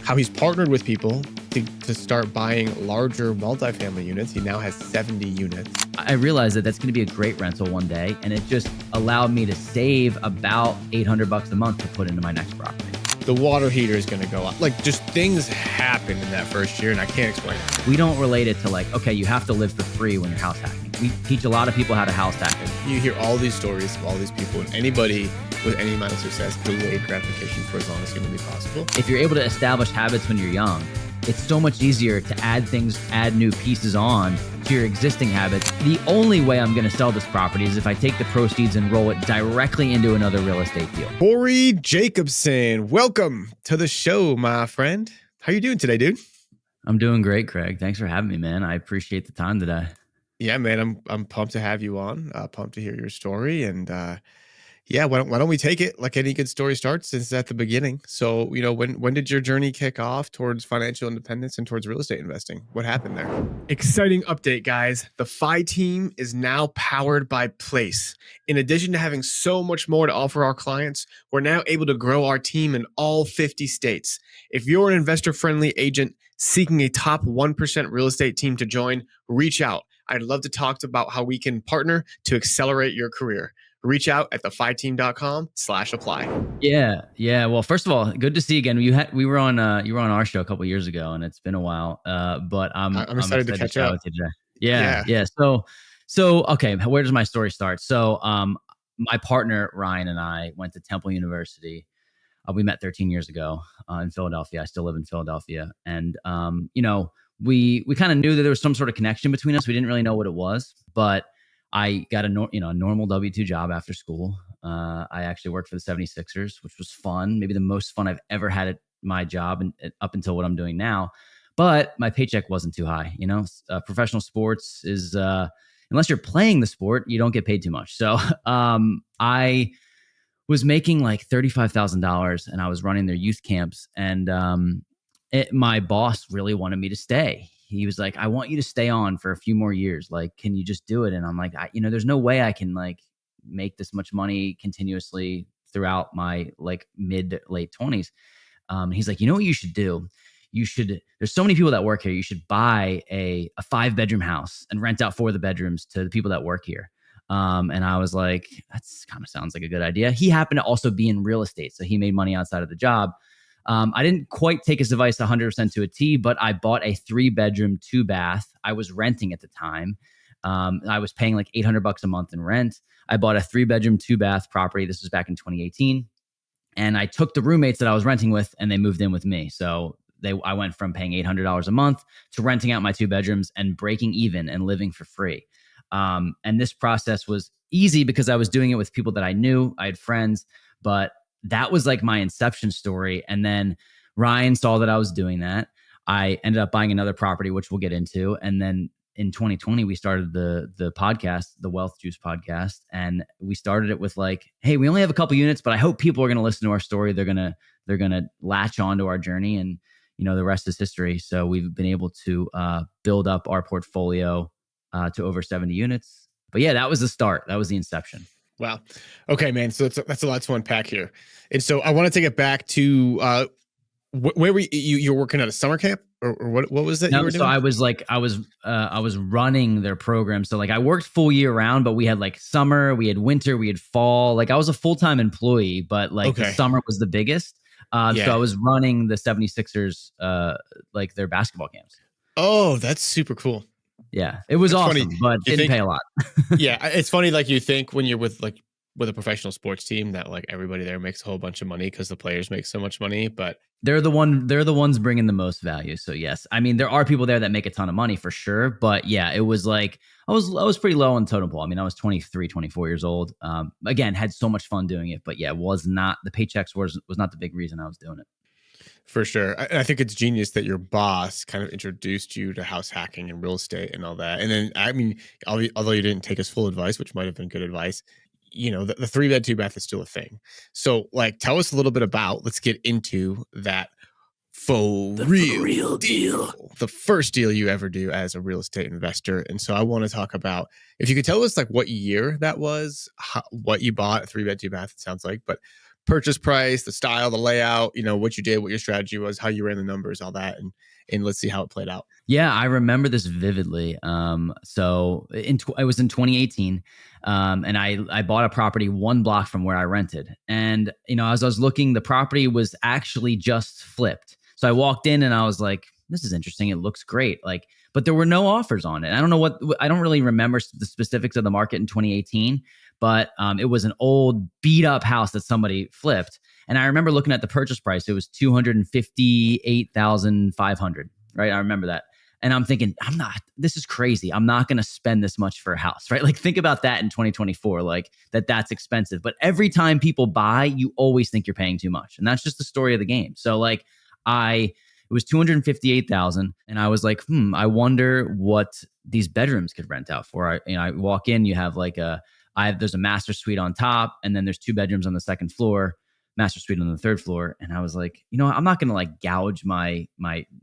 how he's partnered with people to start buying larger multifamily units. He now has 70 units. I realized that that's going to be a great rental one day. And it just allowed me to save about $800 a month to put into my next property. The water heater is going to go up. Like, just things happen in that first year, and I can't explain it. We don't relate it to like, okay, you have to live for free when you're house hacking. We teach a lot of people how to house hack. You hear all these stories of all these people, and anybody with any amount of success delayed gratification for as long as humanly possible. If you're able to establish habits when you're young, it's so much easier to add things, add new pieces on to your existing habits. The only way I'm going to sell this property is if I take the proceeds and roll it directly into another real estate deal. Cory Jacobson, welcome to the show, my friend. How you doing today, dude? I'm doing great, Craig. Thanks for having me, man. I appreciate the time today. Yeah, man, I'm pumped to have you on. Pumped to hear your story, and yeah, why don't we take it like any good story starts? It's at the beginning. So, when did your journey kick off towards financial independence and towards real estate investing? What happened there? Exciting update, guys. The FI team is now powered by Place. In addition to having so much more to offer our clients, we're now able to grow our team in all 50 states. If you're an investor-friendly agent seeking a top 1% real estate team to join, reach out. I'd love to talk about how we can partner to accelerate your career. Reach out at thefiteam.com/apply. Yeah. Well, first of all, good to see you again. You were on our show a couple of years ago, and it's been a while. But I'm excited to catch up. Yeah. So okay, where does my story start? So my partner Ryan and I went to Temple University. We met 13 years ago in Philadelphia. I still live in Philadelphia, and we kind of knew that there was some sort of connection between us. We didn't really know what it was, but I got a normal W-2 job after school. I actually worked for the 76ers, which was fun, maybe the most fun I've ever had at my job and up until what I'm doing now. But my paycheck wasn't too high. Professional sports is, unless you're playing the sport, you don't get paid too much. So I was making like $35,000 and I was running their youth camps. And my boss really wanted me to stay. He was like, I want you to stay on for a few more years. Like, can you just do it? And I'm like, there's no way I can like make this much money continuously throughout my like mid to late 20s. He's like, you know what you should do? There's so many people that work here. You should buy a 5-bedroom house and rent out 4 of the bedrooms to the people that work here. And I was like, that's kind of sounds like a good idea. He happened to also be in real estate, so he made money outside of the job. I didn't quite take his advice 100% to a T, but I bought a 3-bedroom, 2-bath. I was renting at the time. I was paying like $800 a month in rent. I bought a 3-bedroom, 2-bath property. This was back in 2018. And I took the roommates that I was renting with and they moved in with me. So I went from paying $800 a month to renting out my 2 bedrooms and breaking even and living for free. And this process was easy because I was doing it with people that I knew. I had friends, but that was like my inception story. And then Ryan saw that I was doing that. I ended up buying another property, which we'll get into. And then in 2020, we started the podcast, the Wealth Juice podcast. And we started it with like, hey, we only have a couple units, but I hope people are going to listen to our story. They're going to latch onto our journey, and the rest is history. So we've been able to build up our portfolio to over 70 units. But yeah, that was the start. That was the inception. Wow. Okay, man. So that's a lot to unpack here. And so I want to take it back to where were you're working at a summer camp or what was that you were doing? So I was running their program. So like I worked full year round, but we had like summer, we had winter, we had fall. Like I was a full-time employee, but like the summer was the biggest. So I was running the 76ers, like their basketball camps. Oh, that's super cool. Yeah, it was awesome, but didn't pay a lot. Yeah, it's funny. Like you think when you're with a professional sports team that like everybody there makes a whole bunch of money because the players make so much money, but they're the ones bringing the most value. So yes, I mean there are people there that make a ton of money for sure, but yeah, it was like I was pretty low on the totem pole. I mean, I was 23, 24 years old. Again, had so much fun doing it, but yeah, the paychecks was not the big reason I was doing it. For sure. I think it's genius that your boss kind of introduced you to house hacking and real estate and all that. And then, I mean, although you didn't take his full advice, which might have been good advice, the 3-bed, 2-bath is still a thing. So like, tell us a little bit let's get into that real deal. The first deal you ever do as a real estate investor. And so I want to talk about, if you could tell us like what year that was, what you bought, a 3-bed, 2-bath, it sounds like, but purchase price, the style, the layout, what you did, what your strategy was, how you ran the numbers, all that, and let's see how it played out. Yeah, I remember this vividly. So it was in 2018, and I bought a property one block from where I rented. And as I was looking, the property was actually just flipped. So I walked in and I was like, "This is interesting. It looks great." But there were no offers on it. I don't really remember the specifics of the market in 2018, but it was an old beat up house that somebody flipped. And I remember looking at the purchase price. It was 258,500. Right, I remember that. And I'm thinking, this is crazy. I'm not going to spend this much for a house, right? Like, think about that in 2024, like that's expensive. But every time people buy, you always think you're paying too much. And that's just the story of the game. So like it was 258,000. And I was like, I wonder what these bedrooms could rent out for. I walk in, you have there's a master suite on top, and then there's 2 bedrooms on the second floor, master suite on the third floor. And I was like, I'm not going to like gouge my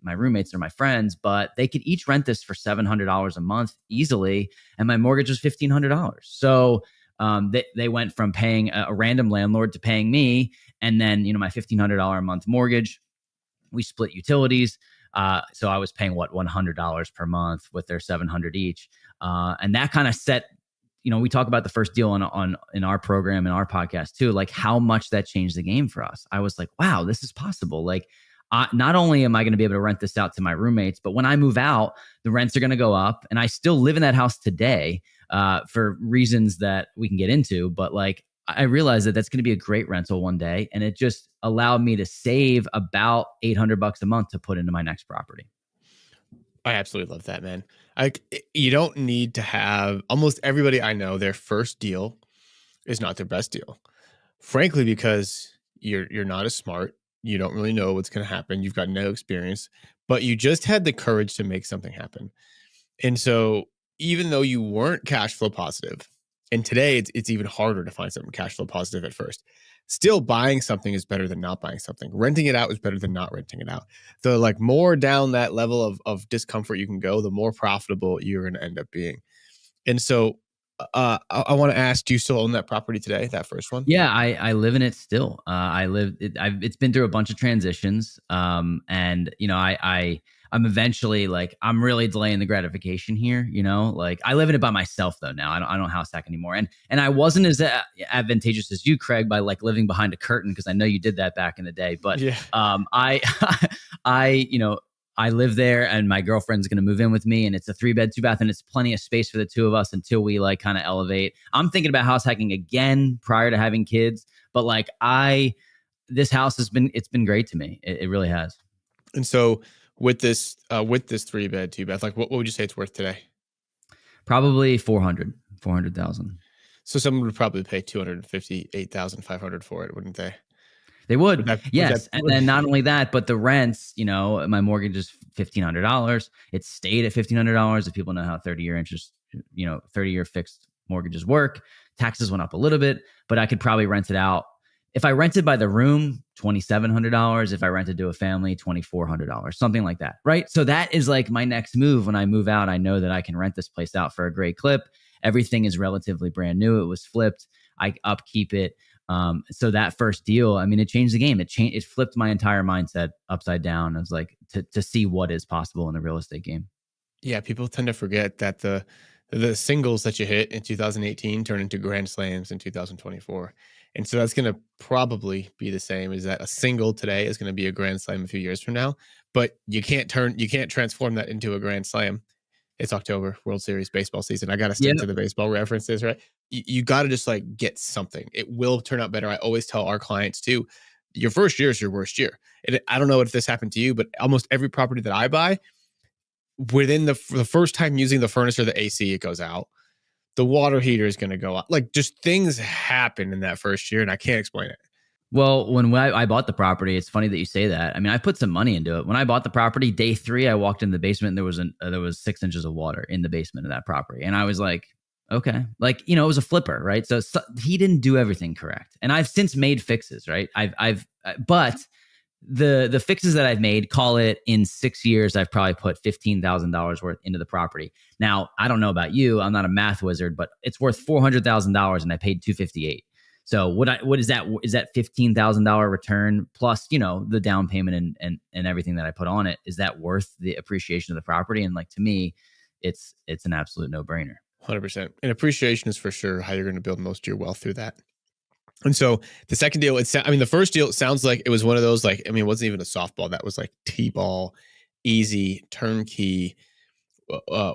roommates or my friends, but they could each rent this for $700 a month easily. And my mortgage was $1,500. So they went from paying a random landlord to paying me. And then, my $1,500 a month mortgage, we split utilities. So I was paying $100 per month with their $700 each. And that kind of set, we talk about the first deal in our program and our podcast too, like how much that changed the game for us. I was like, wow, this is possible. Like, not only am I going to be able to rent this out to my roommates, but when I move out, the rents are going to go up. And I still live in that house today for reasons that we can get into. But like, I realized that that's going to be a great rental one day. And it just allowed me to save about $800 a month to put into my next property. I absolutely love that, man. You don't need to have, almost everybody I know, their first deal is not their best deal. Frankly, because you're not as smart. You don't really know what's going to happen. You've got no experience, but you just had the courage to make something happen. And so even though you weren't cash flow positive, and today it's even harder to find something cash flow positive at first, still buying something is better than not buying something. Renting it out is better than not renting it out. The like more down that level of discomfort you can go, the more profitable you're going to end up being. And so I want to ask, do you still own that property today, that first one? Yeah, I live in it still. It's been through a bunch of transitions. And I'm eventually like, I'm really delaying the gratification here. Like I live in it by myself though now. I don't house hack anymore. And I wasn't as advantageous as you, Craig, by like living behind a curtain, because I know you did that back in the day. But Yeah. I live there, and my girlfriend's going to move in with me, and it's a 3-bed, 2-bath, and it's plenty of space for the two of us until we like kind of elevate. I'm thinking about house hacking again prior to having kids, but like this house it's been great to me. It really has. And so with this 3-bed, 2-bath, like what would you say it's worth today? Probably 400,000. So someone would probably pay 258,500 for it, wouldn't they? They would, Yes. and then not only that, but the rents. My mortgage is $1,500. It stayed at $1,500. If people know how 30-year interest, 30-year fixed mortgages work, taxes went up a little bit, but I could probably rent it out. If I rented by the room, $2,700. If I rented to a family, $2,400, something like that, right? So that is like my next move. When I move out, I know that I can rent this place out for a great clip. Everything is relatively brand new. It was flipped. I upkeep it. So that first deal, I mean, it changed the game. It flipped my entire mindset upside down. I was like, to see what is possible in the real estate game. Yeah, people tend to forget that the singles that you hit in 2018 turn into grand slams in 2024. And so that's going to probably be the same, is that a single today is going to be a grand slam a few years from now, but you can't transform that into a grand slam. It's October, World Series baseball season. I got to stick to the baseball references, right? You got to just like get something. It will turn out better. I always tell our clients too, your first year is your worst year. And I don't know if this happened to you, but almost every property that I buy, within the first time using the furnace or the AC, it goes out. The water heater is going to go out. Like just things happen in that first year, and I can't explain it. Well, when I bought the property, it's funny that you say that. I mean, I put some money into it. When I bought the property, day 3, I walked in the basement and there was 6 inches of water in the basement of that property. And I was like, okay, like, it was a flipper, right? So he didn't do everything correct. And I've since made fixes, right? But the fixes that I've made, call it in 6 years, I've probably put $15,000 worth into the property. Now, I don't know about you. I'm not a math wizard, but it's worth $400,000 and I paid $258. So what is that? Is that $15,000 return plus, the down payment and everything that I put on it? Is that worth the appreciation of the property? And like, to me, it's an absolute no brainer. 100%. And appreciation is for sure how you're going to build most of your wealth through that. And so the second deal, the first deal, it sounds like it was one of those, like, it wasn't even a softball. That was like T-ball, easy, turnkey.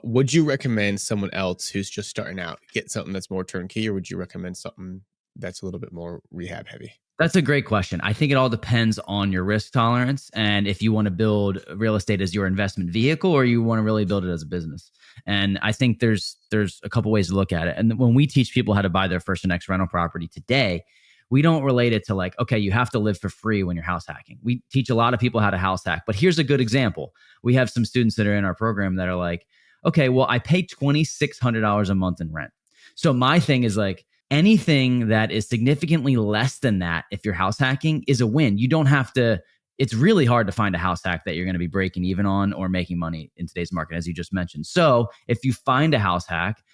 Would you recommend someone else who's just starting out get something that's more turnkey, or would you recommend something that's a little bit more rehab heavy? That's a great question. I think it all depends on your risk tolerance and if you want to build real estate as your investment vehicle or you want to really build it as a business. And I think there's a couple ways to look at it. And when we teach people how to buy their first and next rental property today, we don't relate it to like, okay, you have to live for free when you're house hacking. We teach a lot of people how to house hack, but here's a good example. We have some students that are in our program that are like, okay, well, I pay $2,600 a month in rent. So my thing is like, anything that is significantly less than that, if you're house hacking, is a win. You don't have to, it's really hard to find a house hack that you're going to be breaking even on or making money in today's market, as you just mentioned. So if you find a house hack,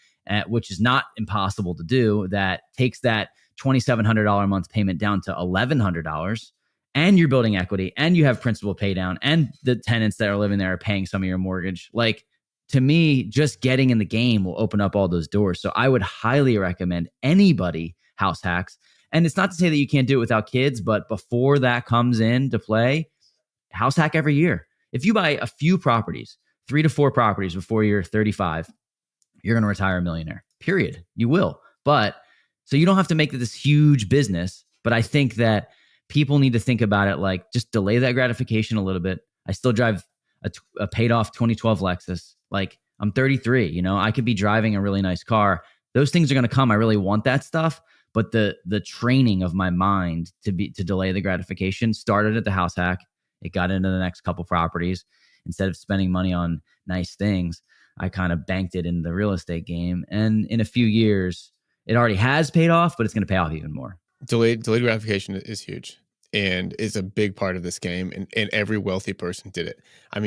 which is not impossible to do, that takes that $2,700 a month payment down to $1,100, and you're building equity and you have principal pay down and the tenants that are living there are paying some of your mortgage, like, to me, just getting in the game will open up all those doors. So I would highly recommend anybody house hacks. And it's not to say that you can't do it without kids, but before that comes into play, house hack every year. If you buy a few properties, 3 to 4 properties before you're 35, you're going to retire a millionaire, period. You will. But so you don't have to make this huge business. But I think that people need to think about it like, just delay that gratification a little bit. I still drive a paid off 2012 Lexus. Like, I'm 33, I could be driving a really nice car. Those things are going to come. I really want that stuff. But the training of my mind to delay the gratification started at the house hack. It got into the next couple properties. Instead of spending money on nice things, I kind of banked it in the real estate game. And in a few years, it already has paid off, but it's going to pay off even more. Delayed gratification is huge and is a big part of this game. And every wealthy person did it.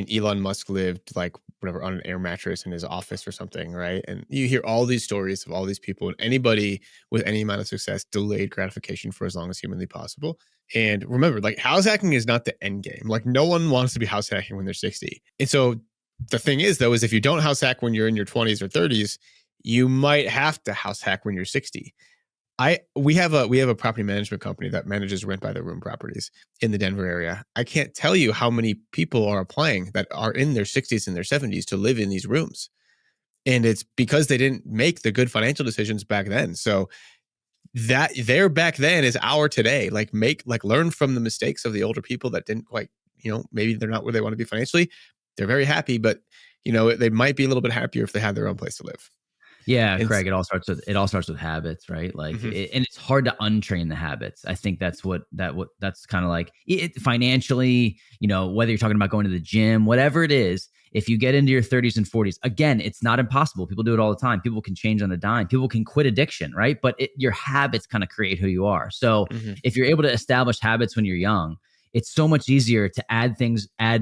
Elon Musk lived like whatever on an air mattress in his office or something, right? And you hear all these stories of all these people, and anybody with any amount of success delayed gratification for as long as humanly possible. And remember, like, house hacking is not the end game. Like, no one wants to be house hacking when they're 60. And so the thing is, though, is if you don't house hack when you're in your 20s or 30s, you might have to house hack when you're 60. We have a property management company that manages rent by the room properties in the Denver area. I can't tell you how many people are applying that are in their 60s and their 70s to live in these rooms. And it's because they didn't make the good financial decisions back then. So that their back then is our today. Learn from the mistakes of the older people that didn't quite, maybe they're not where they want to be financially. They're very happy, but they might be a little bit happier if they had their own place to live. Yeah, And Craig, it all starts with habits, right? Like, and it's hard to untrain the habits. I think that's kind of like it financially, whether you're talking about going to the gym, whatever it is, if you get into your 30s and 40s, again, it's not impossible. People do it all the time. People can change on a dime. People can quit addiction, right? But your habits kind of create who you are. So if you're able to establish habits when you're young, it's so much easier to add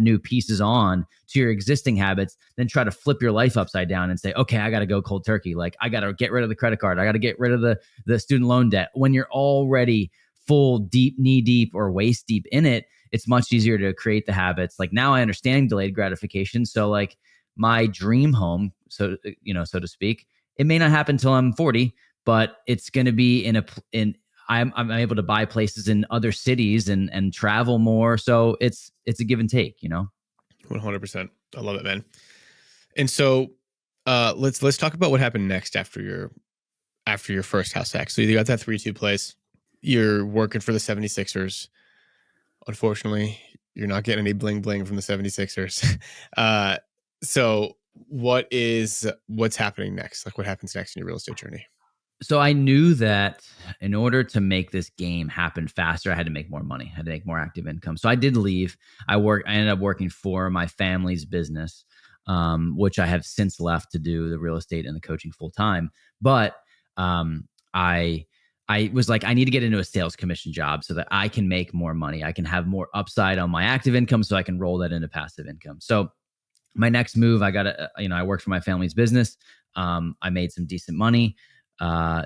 new pieces on to your existing habits than try to flip your life upside down and say, okay, I got to go cold turkey. Like, I got to get rid of the credit card. I got to get rid of the student loan debt. When you're already full deep, knee deep or waist deep in it, it's much easier to create the habits. Like, now I understand delayed gratification. So like, my dream home, so to speak, it may not happen till I'm 40, but it's going to be I'm able to buy places in other cities and travel more. So it's a give and take, 100%. I love it, man. And so let's talk about what happened next after your first house hack. So you got that 3-2 place. You're working for the 76ers. Unfortunately, you're not getting any bling bling from the 76ers. So what's happening next? Like, what happens next in your real estate journey? So I knew that in order to make this game happen faster, I had to make more money. I had to make more active income. So I did leave. I ended up working for my family's business, which I have since left to do the real estate and the coaching full time. But I was like, I need to get into a sales commission job so that I can make more money. I can have more upside on my active income so I can roll that into passive income. So my next move, I worked for my family's business. I made some decent money.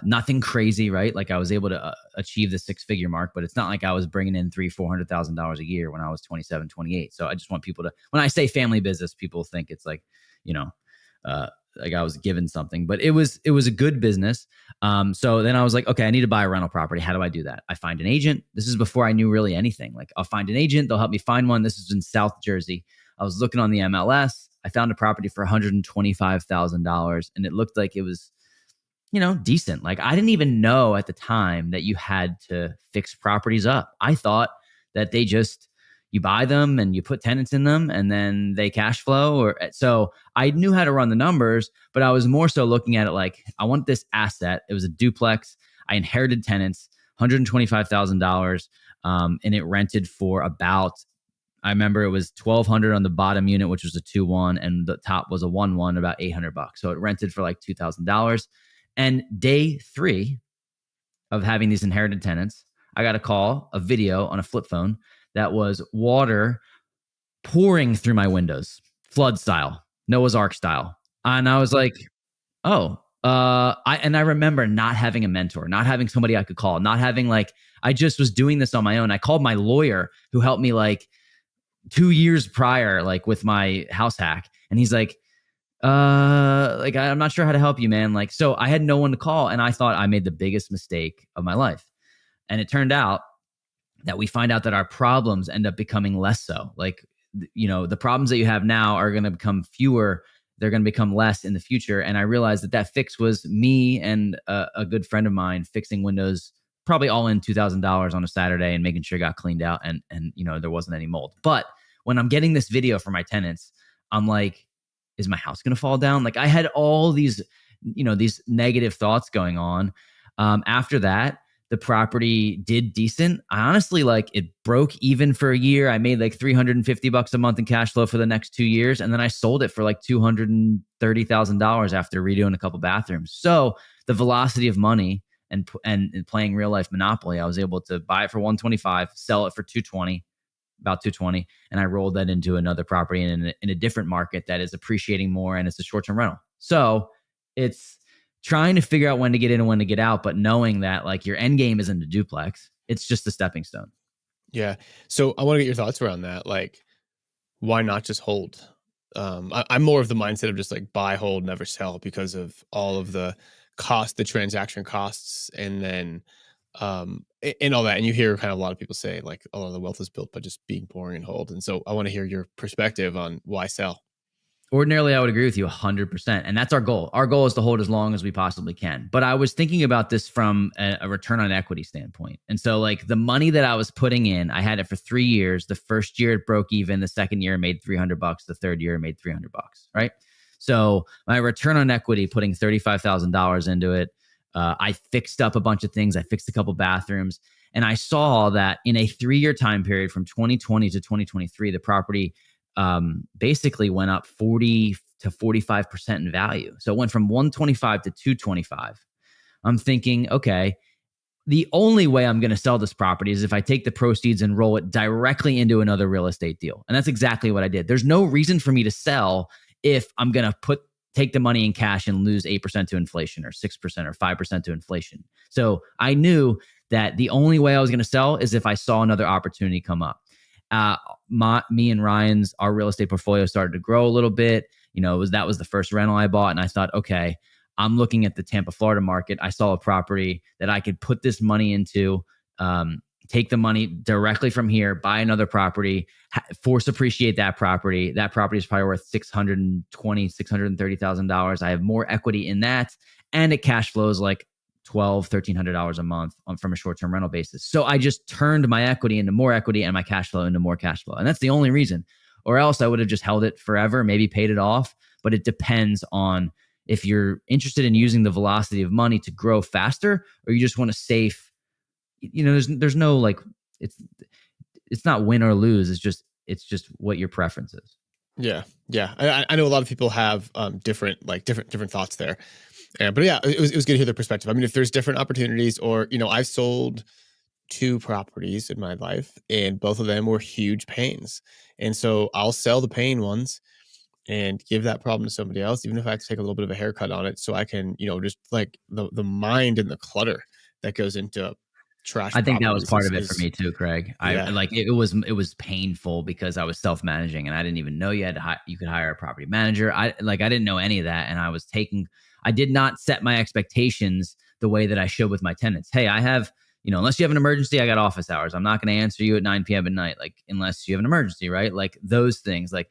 Nothing crazy, right? Like I was able to achieve the 6-figure mark, but it's not like I was bringing in $400,000 a year when I was 27, 28. So I just want people to, when I say family business, people think it's like, you know, uh, like I was given something, but it was a good business. So then I was like, okay, I need to buy a rental property. How do I do that? I find an agent. This is before I knew really anything. Like I'll find an agent. They'll help me find one. This is in South Jersey. I was looking on the MLS. I found a property for $125,000 and it looked like it was, decent. Like I didn't even know at the time that you had to fix properties up. I thought that you buy them and you put tenants in them and then they cash flow so I knew how to run the numbers, but I was more so looking at it like I want this asset. It was a duplex. I inherited tenants, $125,000. And it rented for about, I remember it was 1,200 on the bottom unit, which was a 2-1, and the top was a 1-1, about $800. So it rented for like $2,000. And day 3 of having these inherited tenants, I got a video on a flip phone that was water pouring through my windows, flood style, Noah's Ark style. And I was like, oh, I remember not having a mentor, not having somebody I could call, not having I just was doing this on my own. I called my lawyer who helped me 2 years prior, with my house hack. And he's like, I'm not sure how to help you, man. So I had no one to call and I thought I made the biggest mistake of my life. And it turned out that we find out that our problems end up becoming less so. The problems that you have now are going to become fewer. They're going to become less in the future. And I realized that fix was me and a good friend of mine fixing windows, probably all in $2,000 on a Saturday and making sure it got cleaned out and there wasn't any mold. But when I'm getting this video for my tenants, I'm like, is my house going to fall down? I had all these, these negative thoughts going on. After that, the property did decent. I honestly it broke even for a year. I made $350 a month in cash flow for the next 2 years. And then I sold it for $230,000 after redoing a couple bathrooms. So the velocity of money and playing real life Monopoly, I was able to buy it for 125, sell it for 220, about 220, and I rolled that into another property in a different market that is appreciating more, and it's a short-term rental. So it's trying to figure out when to get in and when to get out, but knowing that your end game isn't a duplex, it's just a stepping stone. Yeah. So I want to get your thoughts around that. Why not just hold? I'm more of the mindset of just buy, hold, never sell because of all of the transaction costs, and then and all that. And you hear kind of a lot of people say a lot of the wealth is built by just being boring and hold. And so I want to hear your perspective on why sell. Ordinarily, I would agree with you 100%. And that's our goal. Our goal is to hold as long as we possibly can. But I was thinking about this from a return on equity standpoint. And so the money that I was putting in, I had it for 3 years. The first year it broke even. The second year made $300. The third year made $300, right? So my return on equity, putting $35,000 into it, I fixed up a bunch of things. I fixed a couple bathrooms. And I saw that in a 3-year time period from 2020 to 2023, the property basically went up 40 to 45% in value. So it went from 125 to 225. I'm thinking, okay, the only way I'm going to sell this property is if I take the proceeds and roll it directly into another real estate deal. And that's exactly what I did. There's no reason for me to sell if I'm going to take the money in cash and lose 8% to inflation or 6% or 5% to inflation. So I knew that the only way I was going to sell is if I saw another opportunity come up. Me and our real estate portfolio started to grow a little bit. That was the first rental I bought. And I thought, okay, I'm looking at the Tampa, Florida market. I saw a property that I could put this money into, take the money directly from here, buy another property, force appreciate that property. That property is probably worth $630,000. I have more equity in that. And it cash flows $1,200-$1,300 a month from a short-term rental basis. So I just turned my equity into more equity and my cash flow into more cash flow. And that's the only reason. Or else I would have just held it forever, maybe paid it off. But it depends on if you're interested in using the velocity of money to grow faster, or you just want to save. There's no it's not win or lose. It's just what your preference is. Yeah. I know a lot of people have different thoughts there. But yeah, it was good to hear their perspective. I mean, if there's different opportunities, or I've sold 2 properties in my life, and both of them were huge pains. And so I'll sell the pain ones and give that problem to somebody else, even if I have to take a little bit of a haircut on it, so I can, just like the mind and the clutter that goes into trash I think that was properties part is of it for is me too, Craig. I yeah. like it was painful because I was self-managing and I didn't even know you could hire a property manager. I didn't know any of that, and I did not set my expectations the way that I should with my tenants. Hey, I have, unless you have an emergency, I got office hours. I'm not going to answer you at 9 p.m. at night, like unless you have an emergency, right? Like those things, like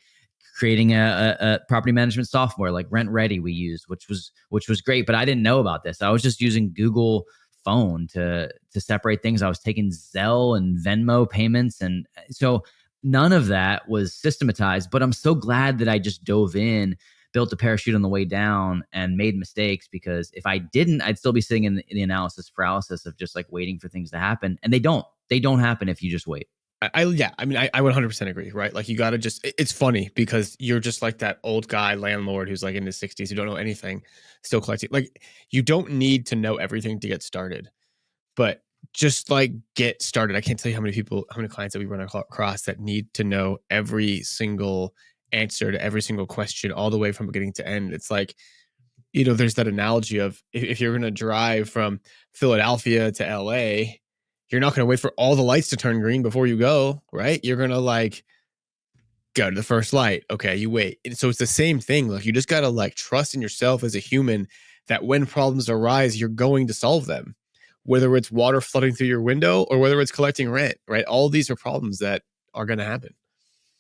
creating a property management software like Rent Ready we used, which was great, but I didn't know about this. I was just using Google phone to separate things. I was taking Zelle and Venmo payments, and so none of that was systematized. But I'm so glad that I just dove in, built a parachute on the way down, and made mistakes, because if I didn't, I'd still be sitting in the analysis paralysis of just like waiting for things to happen, and they don't happen if you just wait. Yeah, I mean, I 100% agree, right? Like, you got to just, it's funny because you're just like that old guy landlord who's like in his 60s who don't know anything, still collecting. Like, you don't need to know everything to get started, but just like get started. I can't tell you how many clients that we run across that need to know every single answer to every single question, all the way from beginning to end. It's like, there's that analogy of, if you're going to drive from Philadelphia to LA, you're not going to wait for all the lights to turn green before you go, right? You're going to like go to the first light. Okay, you wait. And so it's the same thing. Like, you just got to like trust in yourself as a human that when problems arise, you're going to solve them. Whether it's water flooding through your window or whether it's collecting rent, right? All these are problems that are going to happen.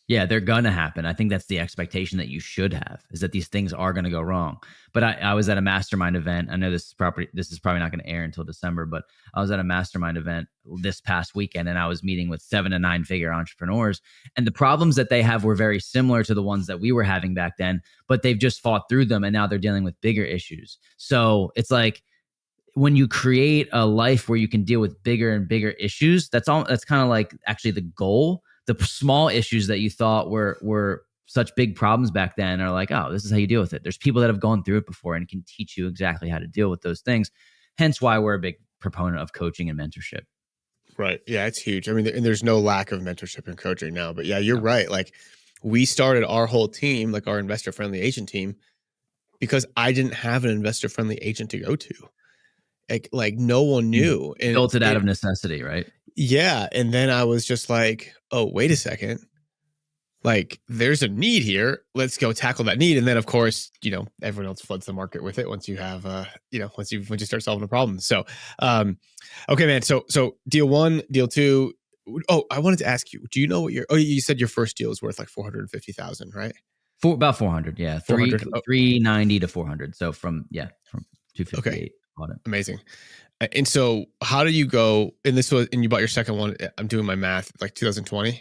Yeah, they're gonna happen. I think that's the expectation that you should have, is that these things are gonna go wrong. But I was at a mastermind event. I know this is probably not gonna air until December, but I was at a mastermind event this past weekend, and I was meeting with 7 to 9 figure entrepreneurs. And the problems that they have were very similar to the ones that we were having back then, but they've just fought through them and now they're dealing with bigger issues. So it's like, when you create a life where you can deal with bigger and bigger issues, that's kind of like actually the goal. The small issues that you thought were such big problems back then are like, oh, this is how you deal with it. There's people that have gone through it before and can teach you exactly how to deal with those things. Hence why we're a big proponent of coaching and mentorship. Right. Yeah, it's huge. I mean, and there's no lack of mentorship and coaching now, but yeah, you're No. right. Like, we started our whole team, like our investor friendly agent team, because I didn't have an investor friendly agent to go to. Like no one You knew. And built it out of necessity, right? yeah. And then I was just like, oh, wait a second. Like, there's a need here. Let's go tackle that need. And then of course, everyone else floods the market with it once you have once you start solving a problem. So okay, man. So deal one, deal two. Oh, I wanted to ask you, do you know what you said your first deal is worth like 450,000, right? For about 400, yeah. 400. Oh, 390 to 400. So from okay. 258 on it. Amazing. And so how do you go, and you bought your second one, I'm doing my math, like 2020.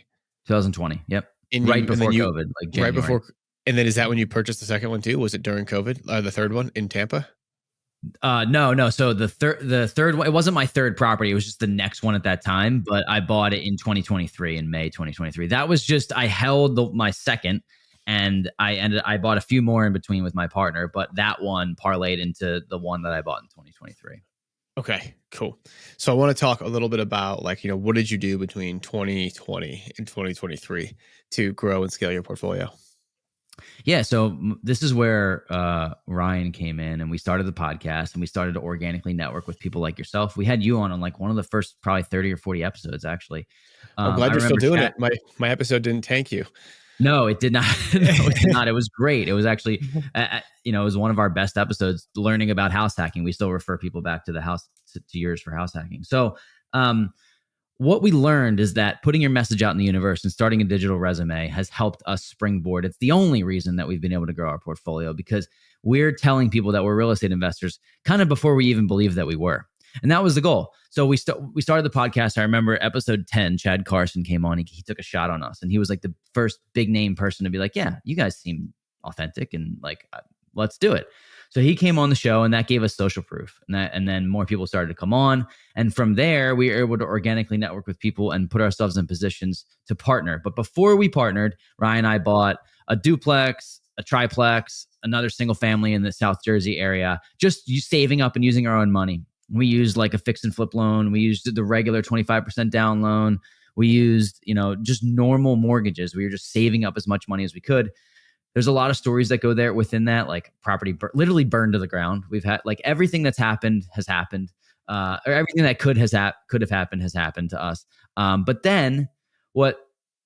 2020. Yep. And Right then before you COVID, like right January. before, and then is that when you purchased the second one too? Was it during COVID? The third one in Tampa? No, no. So the third one, it wasn't my third property. It was just the next one at that time, but I bought it in 2023, in May 2023. That was just, I held my second, and I bought a few more in between with my partner, but that one parlayed into the one that I bought in 2023. Okay, cool. So I want to talk a little bit about, like, what did you do between 2020 and 2023 to grow and scale your portfolio? Yeah, so this is where Ryan came in, and we started the podcast, and we started to organically network with people like yourself. We had you on like one of the first probably 30 or 40 episodes, actually. I'm glad I you're still remember doing chat. it. My episode didn't tank you. No, it did not. No, it did not. It was great. It was actually, it was one of our best episodes, learning about house hacking. We still refer people back to the house to yours for house hacking. So, what we learned is that putting your message out in the universe and starting a digital resume has helped us springboard. It's the only reason that we've been able to grow our portfolio, because we're telling people that we're real estate investors kind of before we even believed that we were. And that was the goal. So we started the podcast. I remember episode 10, Chad Carson came on. He took a shot on us, and he was like the first big name person to be like, yeah, you guys seem authentic, and like, let's do it. So he came on the show, and that gave us social proof. And then more people started to come on. And from there, we were able to organically network with people and put ourselves in positions to partner. But before we partnered, Ryan and I bought a duplex, a triplex, another single family in the South Jersey area, just saving up and using our own money. We used like a fix and flip loan. We used the regular 25% down loan. We used, just normal mortgages. We were just saving up as much money as we could. There's a lot of stories that go there within that, like property literally burned to the ground. We've had like everything that's happened has happened, or everything that could have happened has happened to us. But then what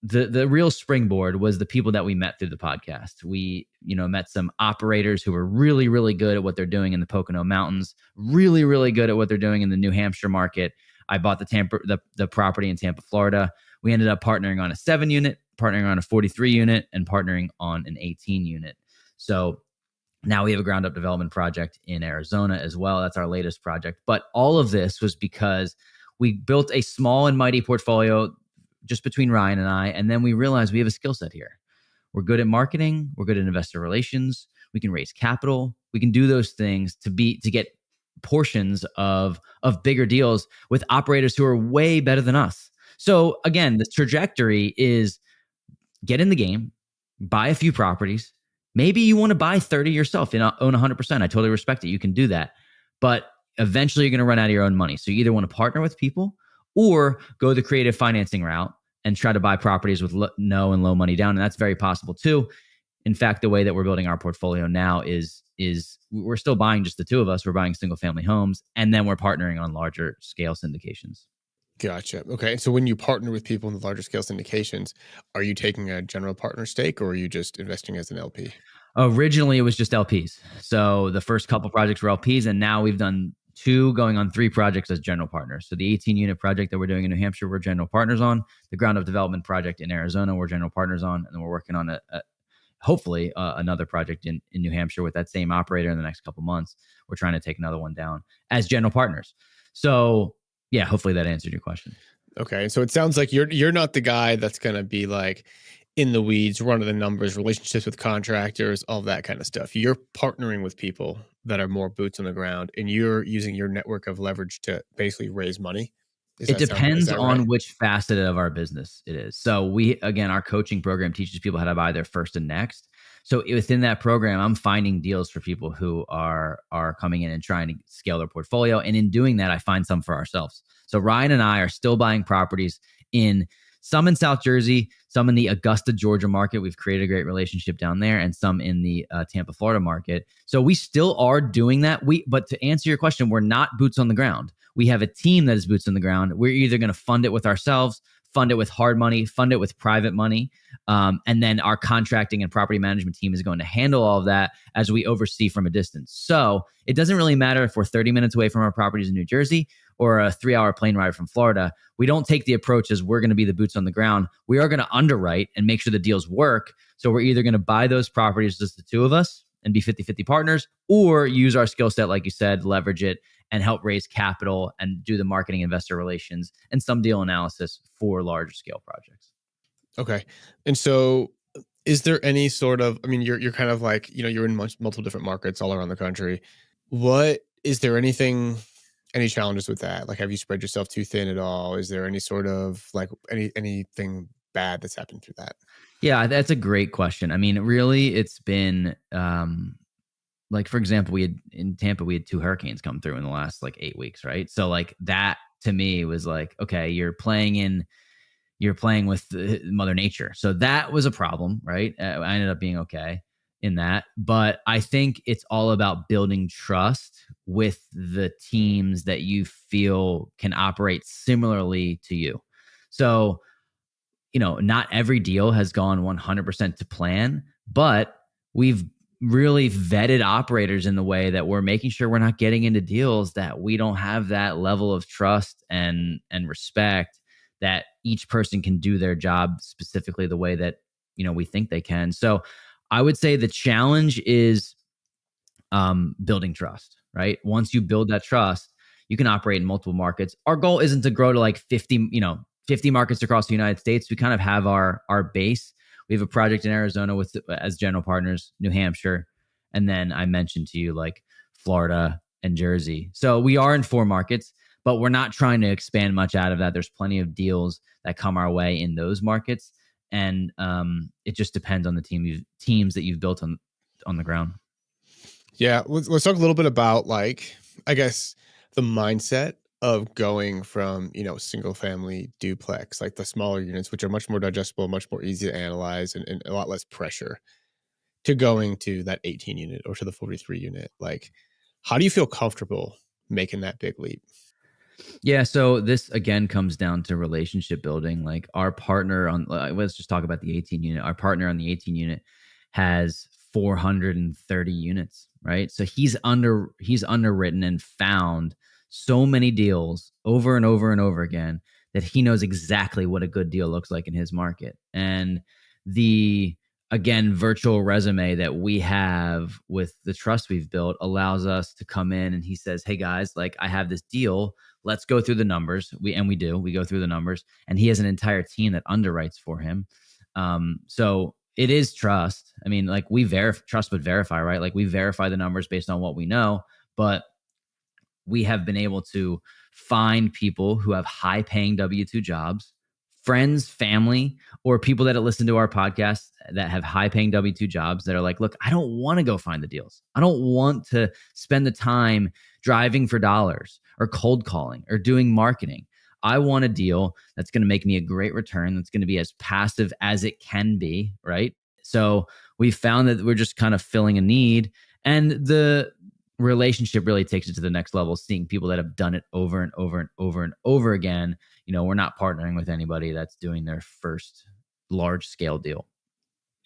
the real springboard was the people that we met through the podcast. We, met some operators who were really, really good at what they're doing in the Pocono Mountains, really, really good at what they're doing in the New Hampshire market. I bought the property in Tampa, Florida. We ended up partnering on a 7 unit, partnering on a 43 unit, and partnering on an 18 unit. So now we have a ground up development project in Arizona as well. That's our latest project. But all of this was because we built a small and mighty portfolio just between Ryan and I. And then we realized we have a skill set here. We're good at marketing. We're good at investor relations. We can raise capital. We can do those things to get portions of bigger deals with operators who are way better than us. So again, the trajectory is get in the game, buy a few properties. Maybe you want to buy 30 yourself and own 100%. I totally respect it. You can do that. But eventually you're going to run out of your own money. So you either want to partner with people or go the creative financing route and try to buy properties with no and low money down. And that's very possible too. In fact, the way that we're building our portfolio now is we're still buying just the two of us. We're buying single family homes, and then we're partnering on larger scale syndications. Gotcha. Okay. So when you partner with people in the larger scale syndications, are you taking a general partner stake or are you just investing as an LP? Originally, it was just LPs. So the first couple projects were LPs, and now we've done 2 going on 3 projects as general partners. So the 18 unit project that we're doing in New Hampshire, we're general partners on. The ground up development project in Arizona, we're general partners on. And then we're working on hopefully another project in New Hampshire with that same operator in the next couple months. We're trying to take another one down as general partners. So yeah, hopefully that answered your question. Okay. So it sounds like you're not the guy that's going to be like in the weeds, running the numbers, relationships with contractors, all that kind of stuff. You're partnering with people that are more boots on the ground and you're using your network of leverage to basically raise money. It Is depends that right? on which facet of our business it is. So our coaching program teaches people how to buy their first and next. So within that program, I'm finding deals for people who are coming in and trying to scale their portfolio. And in doing that, I find some for ourselves. So Ryan and I are still buying properties in some in South Jersey, some in the Augusta, Georgia market. We've created a great relationship down there, and some in the Tampa, Florida market. So we still are doing that. But to answer your question, we're not boots on the ground. We have a team that is boots on the ground. We're either going to fund it with ourselves, fund it with hard money, fund it with private money. And then our contracting and property management team is going to handle all of that as we oversee from a distance. So it doesn't really matter if we're 30 minutes away from our properties in New Jersey or a 3-hour plane ride from Florida. We don't take the approach as we're going to be the boots on the ground. We are going to underwrite and make sure the deals work. So we're either going to buy those properties, just the two of us, and be 50-50 partners, or use our skill set, like you said, leverage it and help raise capital and do the marketing, investor relations, and some deal analysis for larger scale projects. Okay. And so is there any sort of, I mean, you're kind of like, you're in multiple different markets all around the country. Is there any challenges with that? Like, have you spread yourself too thin at all? Is there any sort of like anything bad that's happened through that? Yeah, that's a great question. I mean, really, it's been like, for example, in Tampa, we had 2 hurricanes come through in the last like 8 weeks, right? So like that to me was like, okay, you're playing with Mother Nature. So that was a problem, right? I ended up being okay in that. But I think it's all about building trust with the teams that you feel can operate similarly to you. So, not every deal has gone 100% to plan, but we've really vetted operators in the way that we're making sure we're not getting into deals that we don't have that level of trust and respect that each person can do their job specifically the way that we think they can. So I would say the challenge is building trust, right? Once you build that trust, you can operate in multiple markets. Our goal isn't to grow to like 50 markets across the United States. We kind of have our base. We have a project in Arizona as general partners, New Hampshire, and then I mentioned to you like Florida and Jersey. So we are in 4 markets, but we're not trying to expand much out of that. There's plenty of deals that come our way in those markets, and it just depends on the teams that you've built on the ground. Yeah, let's talk a little bit about like, I guess, the mindset of going from, single family duplex, like the smaller units, which are much more digestible, much more easy to analyze and a lot less pressure, to going to that 18 unit or to the 43 unit? Like, how do you feel comfortable making that big leap? Yeah, so this again comes down to relationship building. Like our partner on, let's just talk about the 18 unit. Our partner on the 18 unit has 430 units, right? So he's underwritten and found so many deals over and over and over again that he knows exactly what a good deal looks like in his market. And the again virtual resume that we have with the trust we've built allows us to come in and he says, "Hey guys, like I have this deal. Let's go through the numbers." We go through the numbers, and he has an entire team that underwrites for him. So it is trust. I mean, like we trust but verify, right? Like we verify the numbers based on what we know, but we have been able to find people who have high paying W 2 jobs, friends, family, or people that listen to our podcast that have high paying W 2 jobs that are like, look, I don't want to go find the deals. I don't want to spend the time driving for dollars or cold calling or doing marketing. I want a deal that's going to make me a great return, that's going to be as passive as it can be, right? So we found that we're just kind of filling a need. And the relationship really takes it to the next level, seeing people that have done it over and over and over and over again. We're not partnering with anybody that's doing their first large scale deal.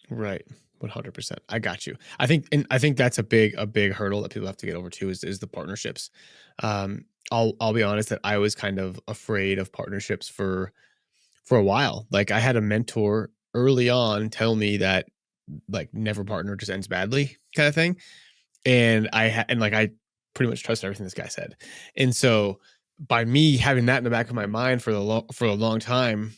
Right. 100%. I got you. I think that's a big hurdle that people have to get over too is the partnerships. I'll be honest that I was kind of afraid of partnerships for a while. Like I had a mentor early on tell me that like never partner just ends badly kind of thing. And like I pretty much trust everything this guy said. And so by me having that in the back of my mind for a long time,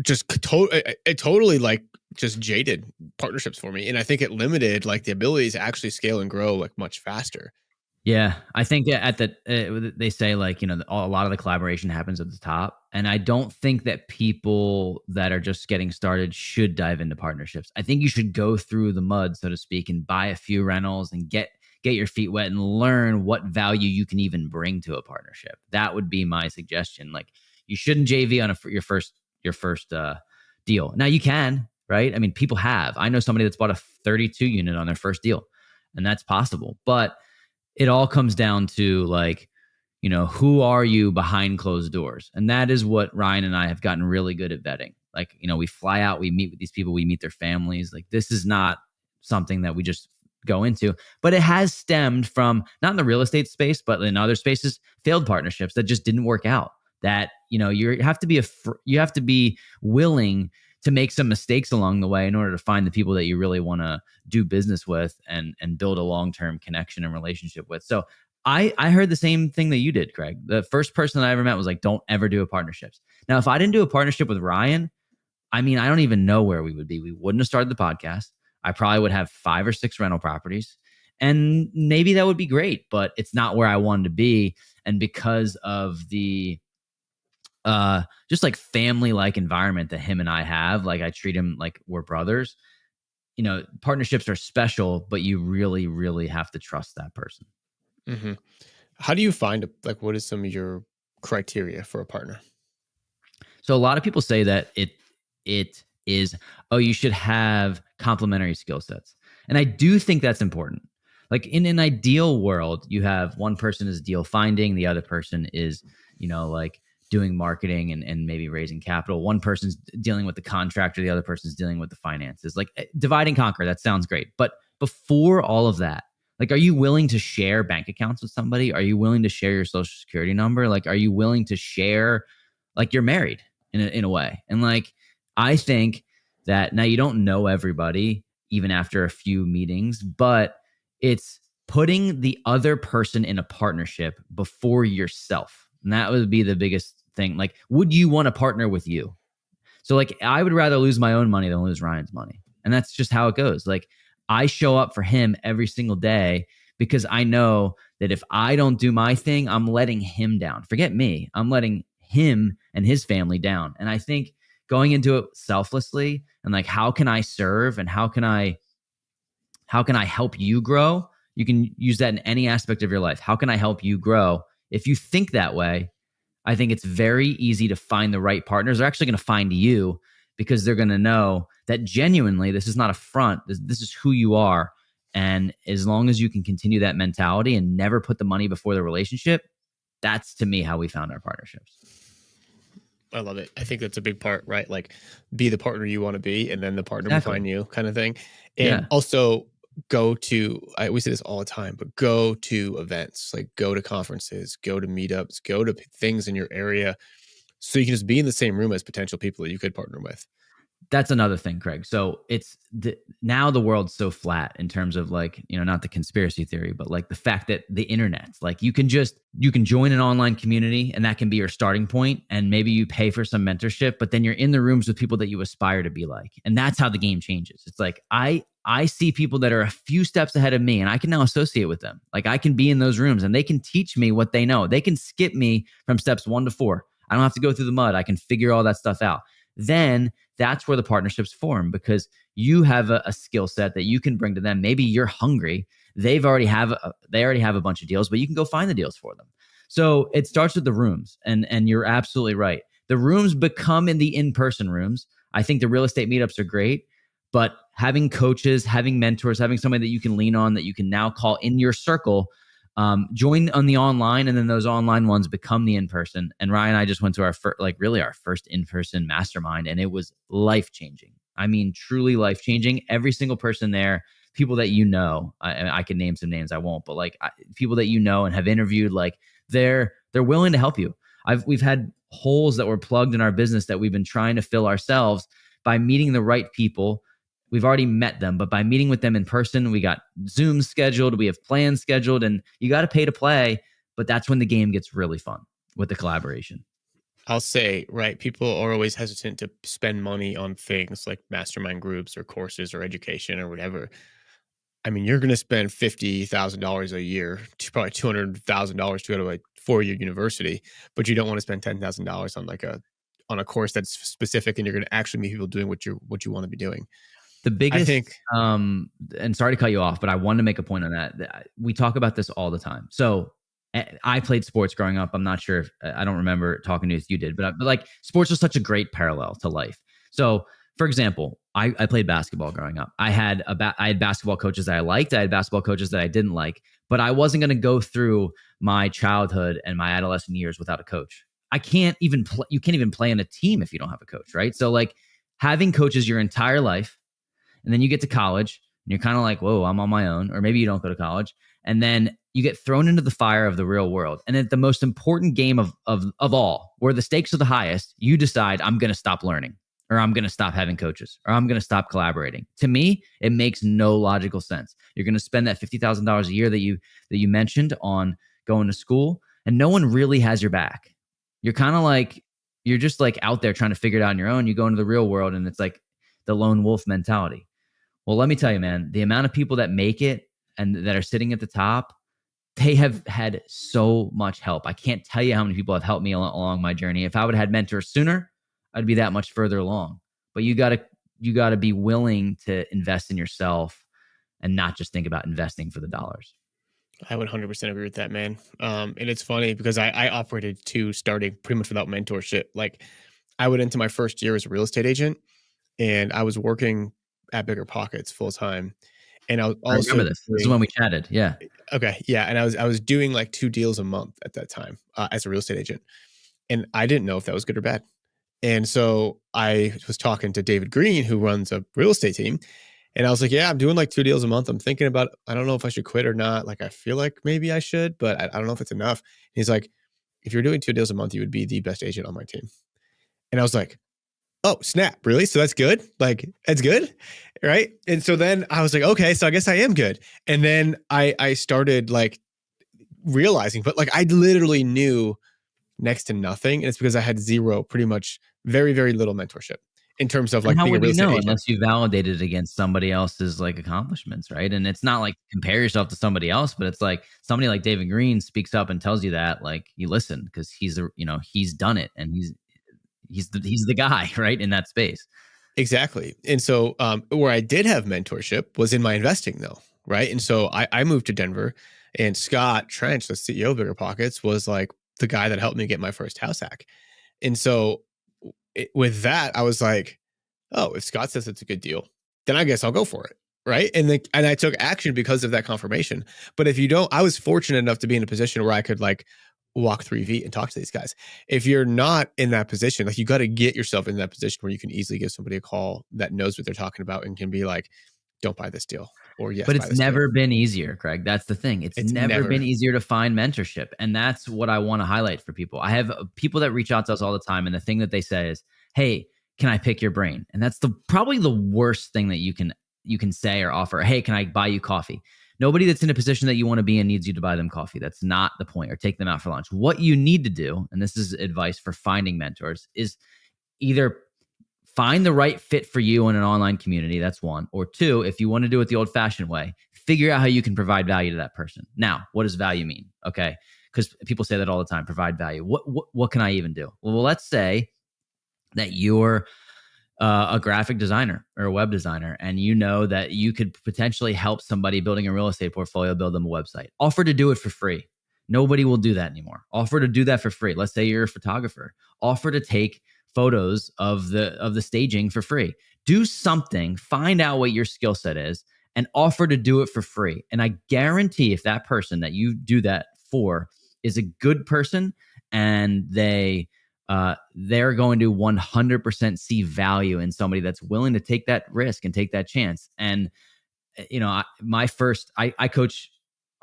just it totally like just jaded partnerships for me. And I think it limited like the ability to actually scale and grow like much faster. Yeah, I think at the they say like a lot of the collaboration happens at the top, and I don't think that people that are just getting started should dive into partnerships. I think you should go through the mud, so to speak, and buy a few rentals and get your feet wet and learn what value you can even bring to a partnership. That would be my suggestion. Like you shouldn't JV on your first deal. Now you can, right? I mean, people have. I know somebody that's bought a 32 unit on their first deal, and that's possible, but it all comes down to like, who are you behind closed doors? And that is what Ryan and I have gotten really good at vetting. Like, we fly out, we meet with these people, we meet their families. Like, this is not something that we just go into, but it has stemmed from not in the real estate space, but in other spaces, failed partnerships that just didn't work out. That, you have to be willing to make some mistakes along the way in order to find the people that you really want to do business with and build a long-term connection and relationship with. So I heard the same thing that you did, Craig. The first person that I ever met was like, don't ever do a partnerships. Now, if I didn't do a partnership with Ryan, I mean, I don't even know where we would be. We wouldn't have started the podcast. I probably would have 5 or 6 rental properties. And maybe that would be great, but it's not where I wanted to be. And because of the just like family like environment that him and I have, like I treat him like we're brothers. Partnerships are special, but you really, really have to trust that person. Hmm. How do you find like what is some of your criteria for a partner? So a lot of people say that it is, oh, you should have complementary skill sets. And I do think that's important. Like in an ideal world, you have one person is deal finding, the other person is, like doing marketing and maybe raising capital. One person's dealing with the contractor, the other person's dealing with the finances. Like divide and conquer, that sounds great. But before all of that, like, are you willing to share bank accounts with somebody? Are you willing to share your social security number? Like, are you willing to share, like you're married in a way? And like, I think that now you don't know everybody even after a few meetings, but it's putting the other person in a partnership before yourself. And that would be the biggest thing. Like, would you want to partner with you? So like I would rather lose my own money than lose Ryan's money. And that's just how it goes. Like I show up for him every single day because I know that if I don't do my thing, I'm letting him down. Forget me. I'm letting him and his family down. And I think going into it selflessly and like how can I serve and how can I help you grow? You can use that in any aspect of your life. How can I help you grow? If you think that way, I think it's very easy to find the right partners. They're actually going to find you because they're going to know that genuinely, this is not a front. This is who you are. And as long as you can continue that mentality and never put the money before the relationship, that's to me how we found our partnerships. I love it. I think that's a big part, right? Like, be the partner you want to be, and then the partner will Exactly. find you, kind of thing. And Yeah. also go to, I we say this all the time, but go to events, like go to conferences, go to meetups, go to things in your area, so you can just be in the same room as potential people that you could partner with. That's another thing, Craig. So now the world's so flat in terms of like, not the conspiracy theory, but like the fact that the internet, like you can join an online community and that can be your starting point. And maybe you pay for some mentorship, but then you're in the rooms with people that you aspire to be like. And that's how the game changes. It's like, I see people that are a few steps ahead of me and I can now associate with them. Like I can be in those rooms and they can teach me what they know. They can skip me from steps 1 to 4. I don't have to go through the mud. I can figure all that stuff out. Then that's where the partnerships form because you have a skill set that you can bring to them. Maybe you're hungry. They already have a bunch of deals, but you can go find the deals for them. So it starts with the rooms, and you're absolutely right. The rooms become in the in-person rooms. I think the real estate meetups are great, but having coaches, having mentors, having somebody that you can lean on that you can now call in your circle, join on the online, and then those online ones become the in-person. And Ryan and I just went to our first in-person mastermind, and it was life-changing. I mean, truly life-changing. Every single person there, people that I can name some names, I won't, but like people that and have interviewed, like they're willing to help you. We've had holes that were plugged in our business that we've been trying to fill ourselves by meeting the right people. We've already met them, but by meeting with them in person, we got Zoom scheduled, we have plans scheduled, and you got to pay to play. But that's when the game gets really fun with the collaboration. I'll say, right, people are always hesitant to spend money on things like mastermind groups or courses or education or whatever. I mean, you're going to spend $50,000 a year, to probably $200,000 to go to a 4-year university, but you don't want to spend $10,000 on on a course that's specific, and you're going to actually meet people doing what you want to be doing. The I think, biggest, and sorry to cut you off, but I wanted to make a point on that. We talk about this all the time. So I played sports growing up. I'm not sure if I don't remember talking to you if you did, but like sports was such a great parallel to life. So, for example, I played basketball growing up. I had basketball coaches that I liked. I had basketball coaches that I didn't like, but I wasn't going to go through my childhood and my adolescent years without a coach. I can't even play. You can't even play on a team if you don't have a coach, right? So, like having coaches your entire life, and then you get to college and you're kind of like, whoa, I'm on my own. Or maybe you don't go to college. And then you get thrown into the fire of the real world. And at the most important game of all, where the stakes are the highest, you decide I'm going to stop learning, or I'm going to stop having coaches, or I'm going to stop collaborating. To me, it makes no logical sense. You're going to spend that $50,000 a year that you mentioned on going to school, and no one really has your back. You're kind of like, you're just like out there trying to figure it out on your own. You go into the real world and it's like the lone wolf mentality. Well, let me tell you, man, the amount of people that make it and that are sitting at the top, they have had so much help. I can't tell you how many people have helped me along my journey. If I would have had mentors sooner, I'd be that much further along. But you gotta be willing to invest in yourself and not just think about investing for the dollars. I would 100% agree with that, man. And it's funny because I operated too, starting pretty much without mentorship. Like, I went into my first year as a real estate agent, and I was working at Bigger Pockets full time, and I was I also remember this. This is doing, when we chatted. Yeah. okay, yeah, and I was doing like 2 deals a month at that time, as a real estate agent, and I didn't know if that was good or bad. And so I was talking to David Green, who runs a real estate team, and I was like, "Yeah, I'm doing like 2 deals a month. I'm thinking about, I don't know if I should quit or not. Like, I feel like maybe I should, but I don't know if it's enough." He's like, "If you're doing 2 deals a month, you would be the best agent on my team." And I was like, "Oh, snap. Really? So that's good? Like, that's good?" Right? And so then I was like, "Okay, so I guess I am good." And then I started like realizing, but like I literally knew next to nothing. And it's because I had zero, pretty much very, very little mentorship in terms of And like how being a would real you estate know agent. unless you validated it against somebody else's like accomplishments, right? And it's not like compare yourself to somebody else, but it's like somebody like David Green speaks up and tells you that, like you listen because he's done it and he's the guy, right, in that space. Exactly. And so where I did have mentorship was in my investing though. Right. And so I moved to Denver, and Scott Trench, the CEO of Bigger Pockets, was like the guy that helped me get my first house hack. And so with that, I was like, oh, if Scott says it's a good deal, then I guess I'll go for it. Right. And I took action because of that confirmation. But if you don't, I was fortunate enough to be in a position where I could like walk 3 feet and talk to these guys. If you're not in that position, like you got to get yourself in that position where you can easily give somebody a call that knows what they're talking about and can be like, don't buy this deal, or yes, But buy it's this deal. never been easier, Craig. That's the thing. It's It's never been never easier to find mentorship. And that's what I want to highlight for people. I have people that reach out to us all the time. And the thing that they say is, hey, can I pick your brain? And that's the probably the worst thing that you can say or offer. Hey, can I buy you coffee? Nobody that's in a position that you want to be in needs you to buy them coffee. That's not the point, or take them out for lunch. What you need to do, and this is advice for finding mentors, is either find the right fit for you in an online community. That's one. Or two, if you want to do it the old fashioned way, figure out how you can provide value to that person. Now, what does value mean? Okay. Because people say that all the time, provide value. What can I even do? Well, let's say that you're a graphic designer or a web designer, and you know that you could potentially help somebody building a real estate portfolio build them a website. Offer to do it for free. Nobody will do that anymore. Offer to do that for free. Let's say you're a photographer. Offer to take photos of the staging for free. Do something, find out what your skill set is, and offer to do it for free. And I guarantee if that person that you do that for is a good person, and they're going to 100% see value in somebody that's willing to take that risk and take that chance. And I coach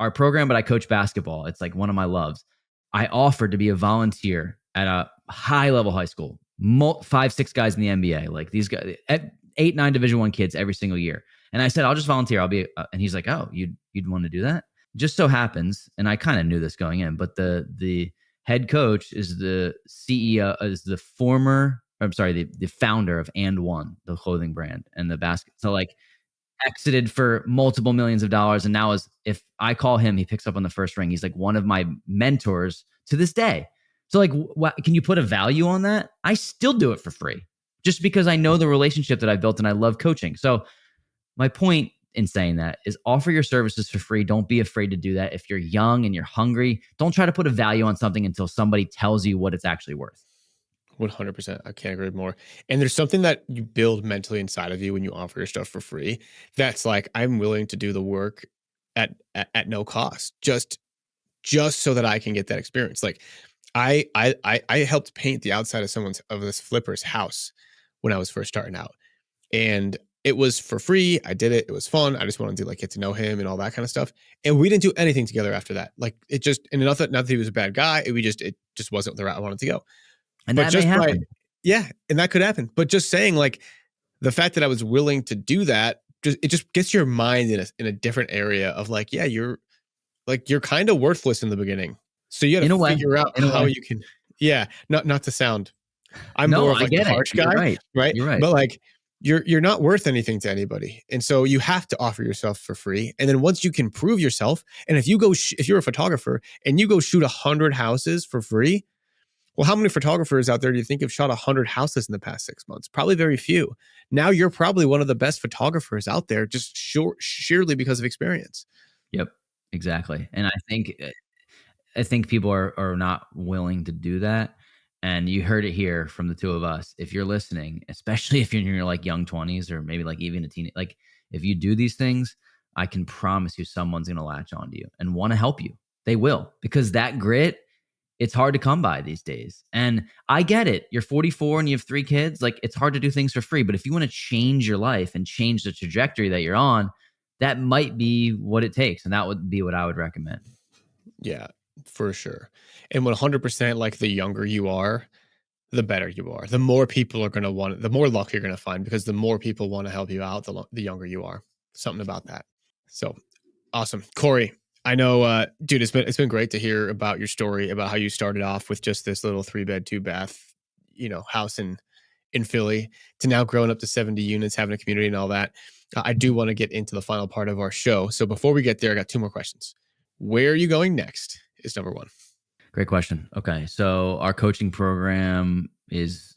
our program, but I coach basketball. It's like one of my loves. I offered to be a volunteer at a high level high school, 5, 6 guys in the NBA, like these guys, 8, 9 Division I kids every single year. And I said, I'll just volunteer. I'll be, and he's like, oh, you'd want to do that? Just so happens, and I kind of knew this going in, but the head coach is the CEO, is the former, I'm sorry, the founder of And One, the clothing brand, and the basket. So like exited for multiple millions of dollars. And now if I call him, he picks up on the first ring. He's like one of my mentors to this day. So like, can you put a value on that? I still do it for free just because I know the relationship that I built and I love coaching. So my point in saying that is offer your services for free. Don't be afraid to do that. If you're young and you're hungry, don't try to put a value on something until somebody tells you what it's actually worth. 100%. I can't agree more. And there's something that you build mentally inside of you when you offer your stuff for free. That's like, I'm willing to do the work at no cost, just so that I can get that experience. Like I helped paint the outside of this flipper's house when I was first starting out. And it was for free. I did it. It was fun. I just wanted to like get to know him and all that kind of stuff. And we didn't do anything together after that. Like it just, and not that he was a bad guy. It just wasn't the route I wanted to go. And But that may just by, happen. yeah, and that could happen. But just saying like the fact that I was willing to do that, it just gets your mind in a different area of like, yeah, you're kind of worthless in the beginning. So you got In a to way, figure out in a how way. you can, yeah, not to sound, I'm No, more of I like the get it. harsh You're guy, right. right? You're right. But like you're not worth anything to anybody. And so you have to offer yourself for free. And then once you can prove yourself, and if if you're a photographer and you go shoot 100 houses for free, well, how many photographers out there do you think have shot 100 houses in the past 6 months? Probably very few. Now you're probably one of the best photographers out there, just sheerly because of experience. Yep, exactly. And I think people are not willing to do that. And you heard it here from the two of us. If you're listening, especially if you're in your like young 20s or maybe like even a teen, like if you do these things, I can promise you someone's going to latch onto you and want to help you. They will, because that grit, it's hard to come by these days. And I get it. You're 44 and you have 3 kids. Like it's hard to do things for free. But if you want to change your life and change the trajectory that you're on, that might be what it takes. And that would be what I would recommend. Yeah, for sure. And 100%, like the younger you are, the better you are. The more people are going to want, the more luck you're going to find because the more people want to help you out, the younger you are. Something about that. So awesome. Cory, I know, dude, it's been great to hear about your story, about how you started off with just this little 3-bed, 2-bath, house in Philly to now growing up to 70 units, having a community and all that. I do want to get into the final part of our show. So before we get there, I got 2 more questions. Where are you going next is number 1. Great question. Okay. So our coaching program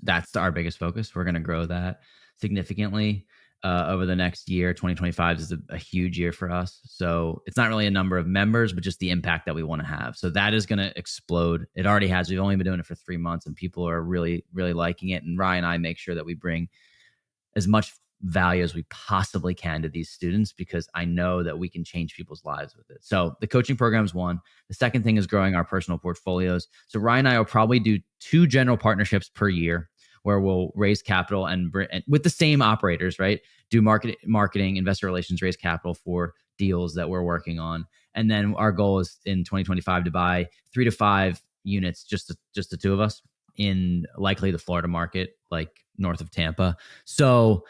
that's our biggest focus. We're going to grow that significantly over the next year. 2025 is a huge year for us. So it's not really a number of members, but just the impact that we want to have. So that is going to explode. It already has. We've only been doing it for 3 months and people are really, really liking it. And Ryan and I make sure that we bring as much value as we possibly can to these students because I know that we can change people's lives with it. So the coaching program is one. The second thing is growing our personal portfolios. So Ryan and I will probably do 2 general partnerships per year where we'll raise capital and with the same operators, right? Do marketing, investor relations, raise capital for deals that we're working on. And then our goal is in 2025 to buy 3 to 5 units, just the two of us in likely the Florida market, like north of Tampa. So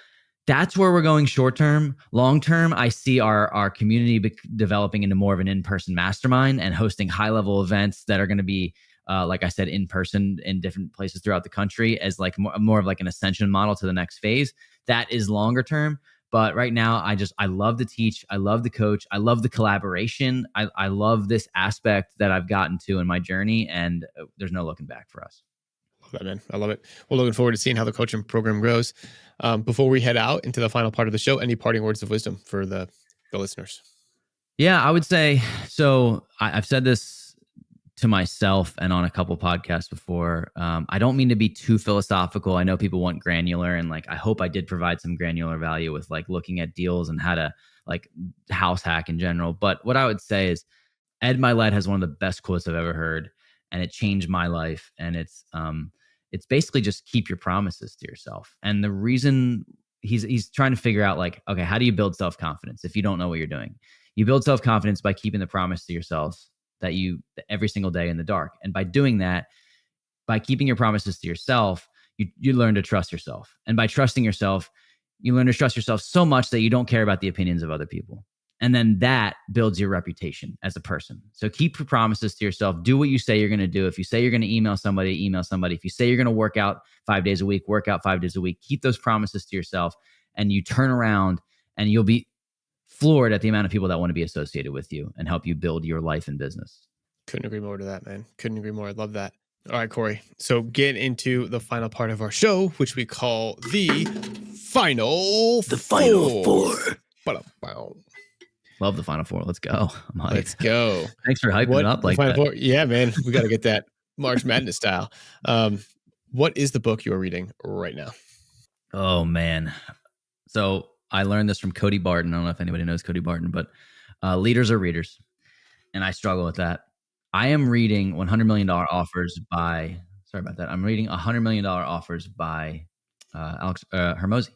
that's where we're going short term. Long term, I see our community developing into more of an in-person mastermind and hosting high-level events that are going to be, like I said, in person in different places throughout the country as like more of like an ascension model to the next phase. That is longer term. But right now, I love to teach. I love to coach. I love the collaboration. I love this aspect that I've gotten to in my journey, and there's no looking back for us. Love that, man. I love it. Well, looking forward to seeing how the coaching program grows. Before we head out into the final part of the show, any parting words of wisdom for the listeners? Yeah, I would say so. I've said this to myself and on a couple podcasts before. I don't mean to be too philosophical. I know people want granular, and like I hope I did provide some granular value with like looking at deals and how to like house hack in general. But what I would say is Ed Milet has one of the best quotes I've ever heard, and it changed my life. And it's basically just keep your promises to yourself. And the reason he's trying to figure out like, okay, how do you build self confidence if you don't know what you're doing? You build self confidence by keeping the promise to yourself that you every single day in the dark, and by doing that, by keeping your promises to yourself, you learn to trust yourself, and by trusting yourself, you learn to trust yourself so much that you don't care about the opinions of other people. And then that builds your reputation as a person. So keep your promises to yourself. Do what you say you're going to do. If you say you're going to email somebody, email somebody. If you say you're going to work out 5 days a week, work out 5 days a week. Keep those promises to yourself, and you turn around and you'll be floored at the amount of people that want to be associated with you and help you build your life and business. Couldn't agree more to that, man. Couldn't agree more. I love that. All right, Cory. So get into the final part of our show, which we call the Final Four. Love the Final Four. Let's go. I'm hyped. Let's go. Thanks for hyping it up like that. Four? Yeah, man. We got to get that March Madness style. What is the book you are reading right now? Oh, man. So I learned this from Cody Barton. I don't know if anybody knows Cody Barton, but leaders are readers. And I struggle with that. I am reading $100 million offers by, sorry about that. I'm reading $100 million offers by Alex Hermosi.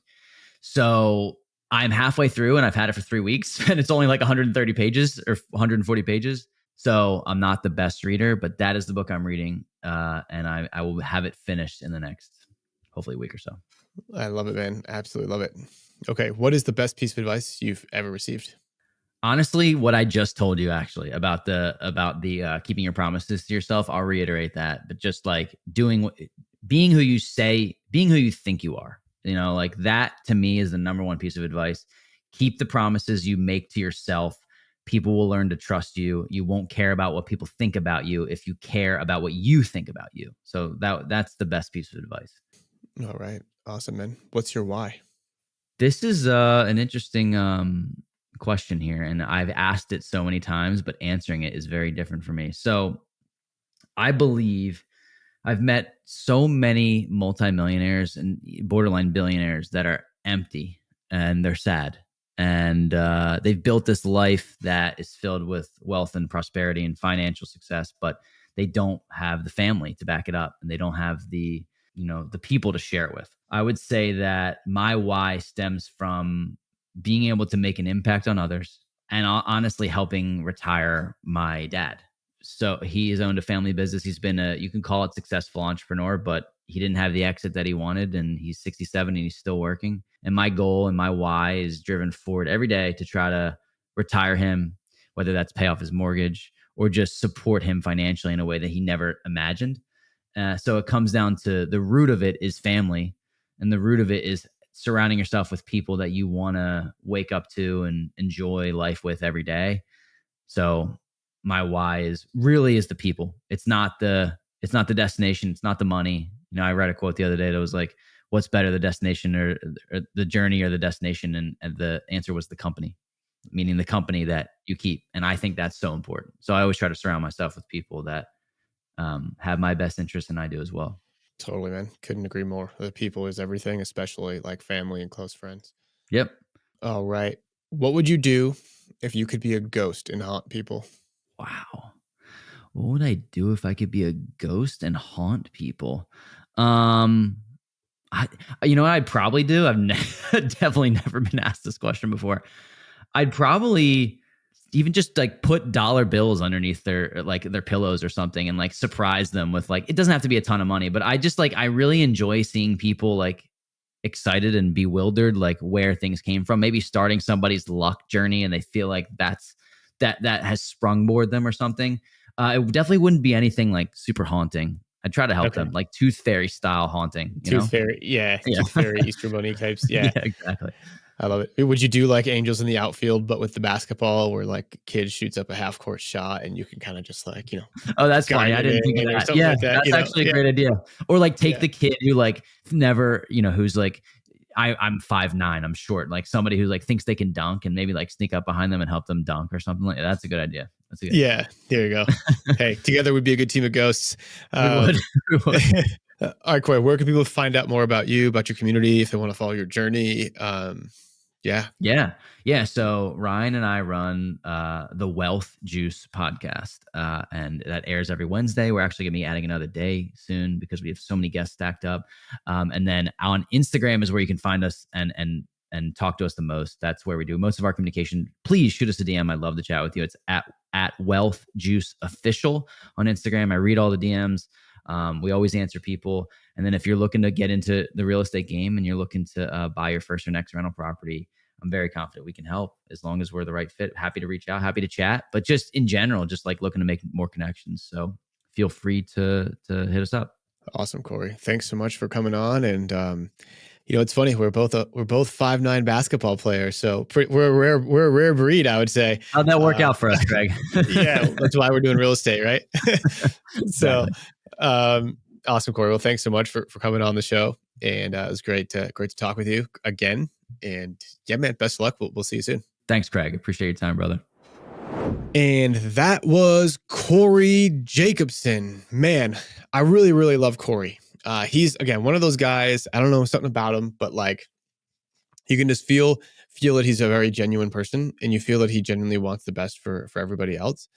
So I'm halfway through and I've had it for 3 weeks and it's only like 130 pages or 140 pages. So I'm not the best reader, but that is the book I'm reading. And I will have it finished in the next, hopefully, week or so. I love it, man. Absolutely love it. Okay. What is the best piece of advice you've ever received? Honestly, what I just told you actually about the keeping your promises to yourself, I'll reiterate that. But just like being who you say, being who you think you are, like that to me is the number one piece of advice. Keep the promises you make to yourself. People will learn to trust you. You won't care about what people think about you if you care about what you think about you. So that's the best piece of advice. All right. Awesome, man. What's your why? This is an interesting question here, and I've asked it so many times, but answering it is very different for me. So I believe I've met so many multimillionaires and borderline billionaires that are empty and they're sad. And they've built this life that is filled with wealth and prosperity and financial success, but they don't have the family to back it up, and they don't have the people to share it with. I would say that my why stems from being able to make an impact on others and honestly helping retire my dad. So he has owned a family business. He's been you can call it successful entrepreneur, but he didn't have the exit that he wanted, and he's 67 and he's still working. And my goal and my why is driven forward every day to try to retire him, whether that's pay off his mortgage or just support him financially in a way that he never imagined. So it comes down to the root of it is family, and the root of it is surrounding yourself with people that you want to wake up to and enjoy life with every day. So my why is the people. It's not the destination. It's not the money. I read a quote the other day that was like, what's better, the destination or the journey or the destination? And the answer was the company, meaning the company that you keep. And I think that's so important. So I always try to surround myself with people that have my best interest, and I do as well. Totally, man. Couldn't agree more. The people is everything, especially like family and close friends. Yep. All right. What would you do if you could be a ghost and haunt people? Wow. What would I do if I could be a ghost and haunt people? Um, I, you know what I'd probably do? Definitely never been asked this question before. I'd probably even just like put dollar bills underneath their pillows or something and like surprise them with like it doesn't have to be a ton of money, but I really enjoy seeing people like excited and bewildered like where things came from. Maybe starting somebody's luck journey and they feel like that has sprungboard them or something. It definitely wouldn't be anything like super haunting. I'd try to help Okay. them, like Tooth Fairy style haunting, you Tooth know? fairy. Yeah. Yeah. Tooth fairy, Easter bunny types. Yeah, Yeah. exactly. I love it. Would you do like angels in the outfield, but with the basketball where like kid shoots up a half court shot and you can kind of just like, Oh, that's funny. guide I it didn't think of in or that. something Yeah, like that, that's actually a Yeah. great idea. Or like take Yeah. the kid who like never, who's like I'm 5'9", I'm short. Like somebody who like thinks they can dunk and maybe like sneak up behind them and help them dunk or something like that. That's a good idea. That's a good idea. Yeah. There you go. Hey, together we'd be a good team of ghosts. We would. We All would. right, Corey, where can people find out more about you, about your community, if they want to follow your journey? Yeah. Yeah. Yeah. So Ryan and I run the Wealth Juice podcast, and that airs every Wednesday. We're actually going to be adding another day soon because we have so many guests stacked up. And then on Instagram is where you can find us and talk to us the most. That's where we do most of our communication. Please shoot us a DM. I'd love to chat with you. It's at Wealth Juice Official on Instagram. I read all the DMs. We always answer people. And then if you're looking to get into the real estate game and you're looking to buy your first or next rental property, I'm very confident we can help as long as we're the right fit. Happy to reach out, happy to chat, but just in general, just like looking to make more connections. So feel free to hit us up. Awesome, Corey. Thanks so much for coming on. And it's funny. We're both 5'9" basketball players, so we're a rare breed, I would say. How'd that work Uh, out for us, Craig? yeah, that's why we're doing real estate, right? So, Exactly. awesome, Corey. Well, thanks so much for coming on the show, and it was great to talk with you again. And yeah, man, best of luck. We'll see you soon. Thanks, Craig. Appreciate your time, brother. And that was Cory Jacobson. Man, I really, really love Cory. He's again one of those guys. I don't know something about him, but like you can just feel that he's a very genuine person, and you feel that he genuinely wants the best for everybody else.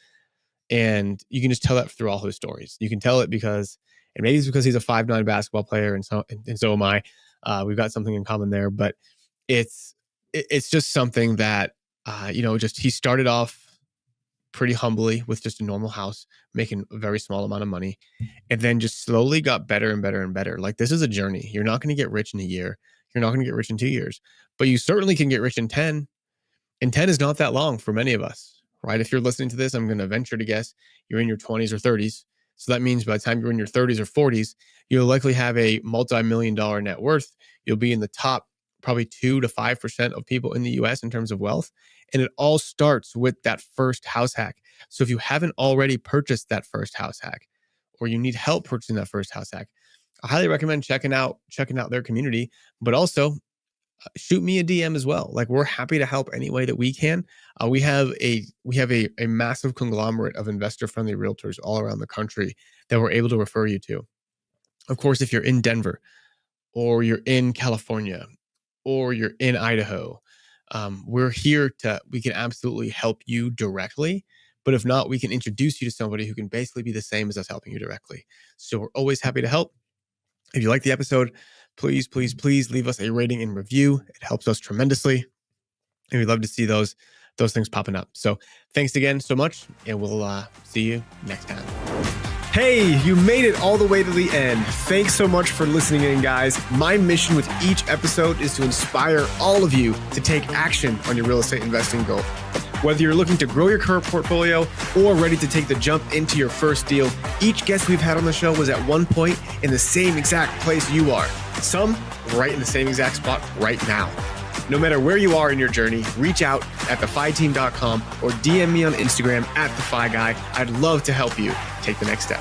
And you can just tell that through all his stories. You can tell it because, and maybe it's because he's a 5'9" basketball player, and so am I. We've got something in common there, but it's just something that just he started off pretty humbly with just a normal house, making a very small amount of money, and then just slowly got better and better and better. Like this is a journey. You're not going to get rich in a year. You're not going to get rich in 2 years, but you certainly can get rich in 10. And 10 is not that long for many of us, right? If you're listening to this, I'm going to venture to guess you're in your 20s or 30s. So that means by the time you're in your 30s or 40s, you'll likely have a multi-million-dollar net worth. You'll be in the top probably 2 to 5% of people in the US in terms of wealth. And it all starts with that first house hack. So if you haven't already purchased that first house hack, or you need help purchasing that first house hack, I highly recommend checking out their community, but also shoot me a DM as well. Like we're happy to help any way that we can. We have a massive conglomerate of investor friendly realtors all around the country that we're able to refer you to. Of course, if you're in Denver or you're in California or you're in Idaho, we're here we can absolutely help you directly. But if not, we can introduce you to somebody who can basically be the same as us helping you directly. So we're always happy to help. If you like the episode, please, please, please leave us a rating and review. It helps us tremendously. And we'd love to see those things popping up. So thanks again so much. And we'll see you next time. Hey, you made it all the way to the end. Thanks so much for listening in, guys. My mission with each episode is to inspire all of you to take action on your real estate investing goal. Whether you're looking to grow your current portfolio or ready to take the jump into your first deal, each guest we've had on the show was at one point in the same exact place you are. Some right in the same exact spot right now. No matter where you are in your journey, reach out at thefiteam.com or DM me on Instagram at thefiguy. I'd love to help you take the next step.